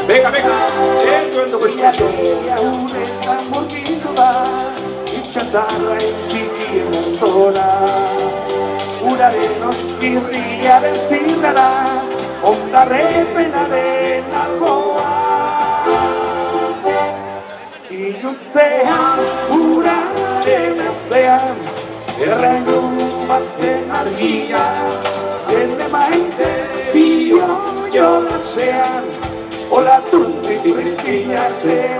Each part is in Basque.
Venga, entrando questa ciglia, un'etta morbido va, inchantarla in chiqui montona, una de nos querría decirla, onda repena de la boa, y ocean, una de ocean, terreno batte argia, desde maite, pio, yo la sean, hola tus cristinas te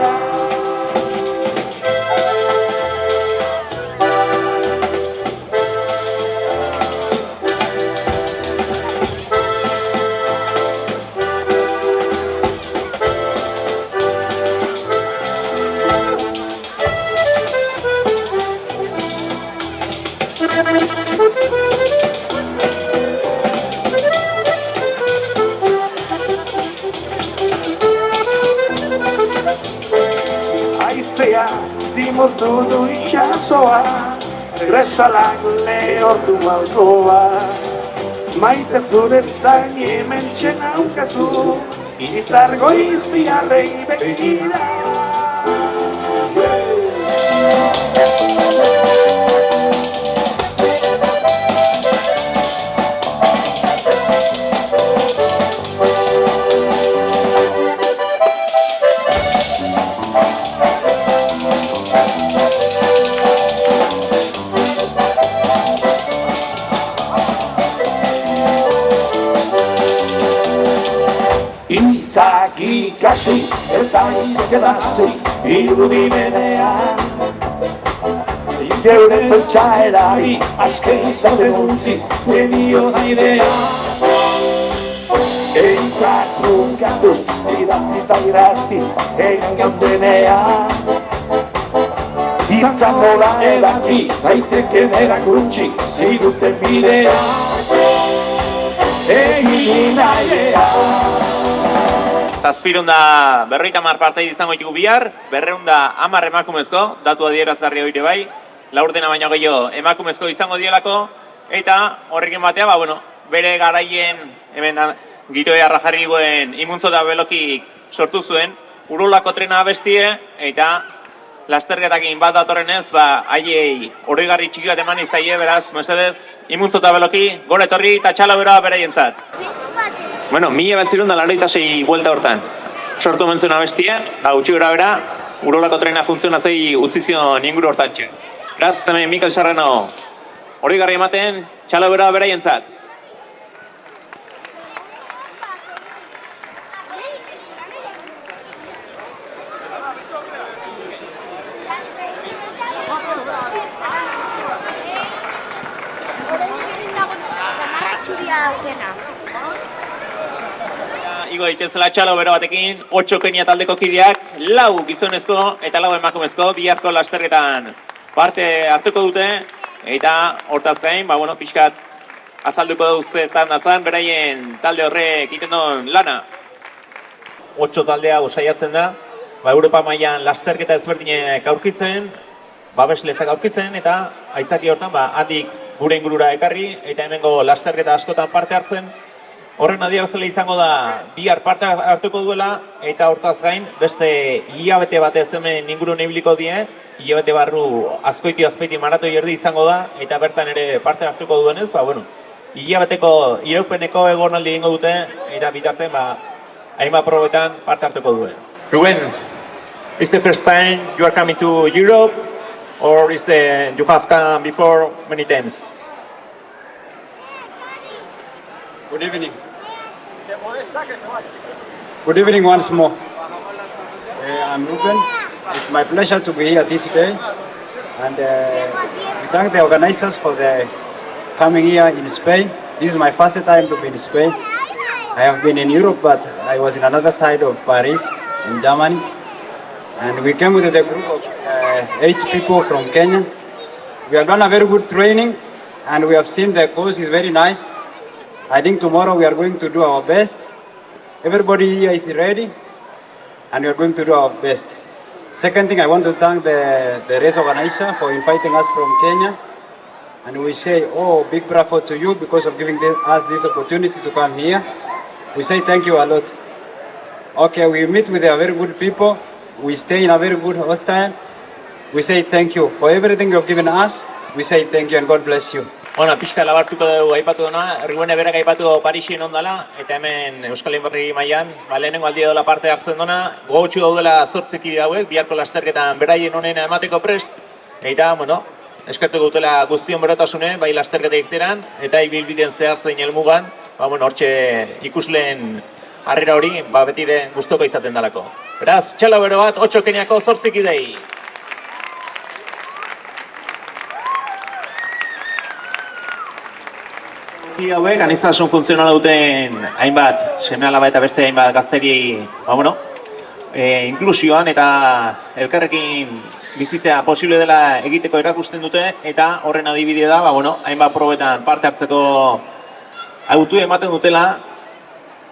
Zimos tudo itxasoa, gresalak lehortu balkoa. Maite zure zain hemen txenaukazu, izargo izpiarrei begira. Itzaki kasi eta izkedasi irudimenean geure pentsaerari azken izaten utzi benio naidea Eitzak trunkatuz idatziz da iratiz egin gaudenean Izango da edaki daiteke erakuntzi ziguten bidea Egin naidea Zazpirunda berroita mar partei izango ditugu bihar, 210 emakumezko, datu adierazgarria hori bai, laurdena baino gehiago emakumezko izango dielako, eta horrekin batea, bere garaien, hemen giroe arrajarri goen imuntzo da belokik sortu zuen, urolako trena abestie, eta lasterketakin bat datorrenez, haiei oroigarri txiki bat eman izaie, beraz, mesedez, imuntzo da beloki, gore etorri eta txala bera beraientzat. 1986 buelta hortan sortu omen zuen abestia, gutxi gara bera, urolako trena funtzionazei utzi zion inguru hortantxe. Beraz, hemen Mikel Serrano hori garri ematen, txalo bera beraientzat. Igo daitezela txalo bero batekin, 8 Kenia taldeko kideak, 4 gizonezko eta 4 emakumezko biharko lasterketan parte hartuko dute, eta hortaz gain, pixkat azalduko duzetan datzan, beraien talde horrek egiten duen lana. 8 taldea osaiatzen da, Europa mailan lasterketa ezberdinek aurkitzen, babeslezak aurkitzen, eta aitzaki hortan, handik gure ingurura ekarri, eta hemengo lasterketa askotan parte hartzen, horren adierazle izango da bihar parte hartuko duela, eta hortaz gain beste hilabete batez hemen ingurun ibiliko die, hilabete barru azkoiti maratoi erdi izango da, eta bertan ere parte hartuko duenez, hilabeteko iraupeneko egonaldi egingo dute, eta bitarten hainbat probetan parte hartuko duen. Ruben, is the first time you are coming to Europe, or you have come before many times? Good evening. Good evening once more. I'm Ruben. It's my pleasure to be here this day, and we thank the organizers for coming here in Spain. This is my first time to be in Spain. I have been in Europe, but I was in another side of Paris, in Germany, and we came with a group of 8 people from Kenya. We have done a very good training, and we have seen the course is very nice. I think tomorrow we are going to do our best. Everybody here is ready, and we are going to do our best. Second thing, I want to thank the race organizer for inviting us from Kenya. And we say, oh, big bravo to you because of giving us this opportunity to come here. We say thank you a lot. Okay, we meet with a very good people. We stay in a very good hostel. We say thank you for everything you've given us. We say thank you and God bless you. Bueno, pixka labartuko dugu aipatu duna, Erriguene berak aipatu Parisien ondala, eta hemen Euskal Inberri mailan, lehenengo aldia dola parte hartzen duna, gogotsu daudela 8 kide hauek, biharko lasterketan beraien honena emateko prest, eta, bueno, eskertu gutela guztion berotasune, bai lasterketa irteran, eta ibilbideen zehar zein helmugan, bueno, hortxe ikusleen harrera hori, betire gustoko izaten dalako. Beraz, txalo bero bat, 8 Keniako 8 kidei. Hauek, aniztasun funtzionala duten hainbat, seme-alaba eta beste hainbat gazteri, inklusioan eta elkarrekin bizitzea posible dela egiteko erakusten dute, eta horren adibide da, hainbat probetan parte hartzeko autu ematen dutela,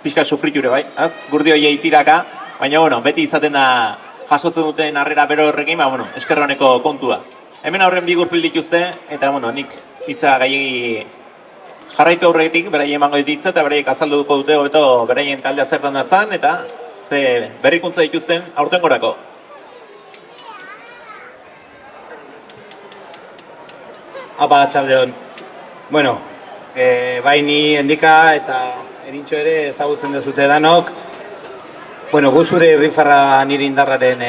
pixka sufriture bai, gurdi hoiei tiraka, baina beti izaten da jasotzen duten harrera bero horrekin, eskerroneko kontua. Hemen aurren bi gurpil dituzte, eta nik hitza gailegi jarraitu aurretik, beraien emango dititza eta beraiek azalduko dute hobeto beraien taldea zertan datzan eta ze berrikuntza dituzten aurtengorako. Apa, txaldeon. Bueno, bai ni Endika eta Erintxo ere ezagutzen dezute danok. Bueno, gu zure irrifarra nire indarraren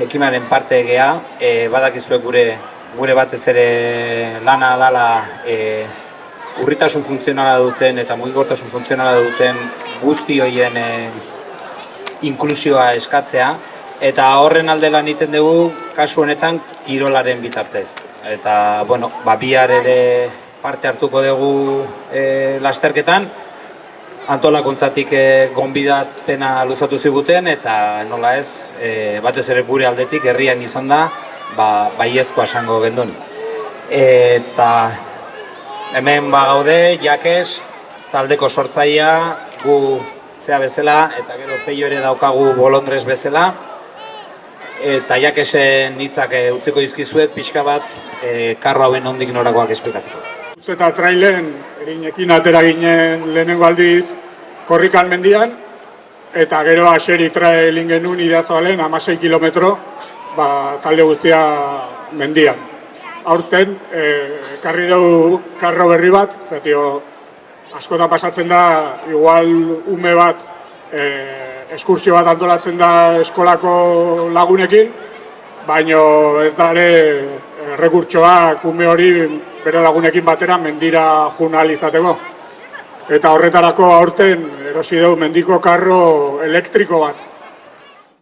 ekimaren parte gea. Badakizue gure batez ere lana dala urritasun funtzionala duten eta mugikortasun funtzionala duten guzti horien inklusioa eskatzea, eta horren alde lan egiten dugu kasu honetan kirolaren bitartez. Eta, bihar ere parte hartuko dugu lasterketan, antolakuntzatik gonbidatpena luzatu ziguten, eta nola ez, batez ere gure aldetik herrian izan da, baiezkoa esango gendun. Eta hemen gaude, Jakes, taldeko sortzailea, gu zea bezala, eta gero Peio ere daukagu Bolondres bezala. Eta Jakesen hitzak utziko dizkizuet pixka bat, karro hauen nondik norakoak esplikatzeko. Eta trailen, erinekin atera ginen lehenengo aldiz Korrikan mendian, eta gero Aseri trailin genuen Idazoalen 16 kilometro, talde guztia mendian. Aurten, ekarri dugu karro berri bat, zatio askotan pasatzen da, igual ume bat, eskursio bat antolatzen da eskolako lagunekin, baina ez da ere errekurtsoak ume hori bere lagunekin batera mendira joan ahal izateko. Eta horretarako aurten erosi dugu mendiko karro elektriko bat.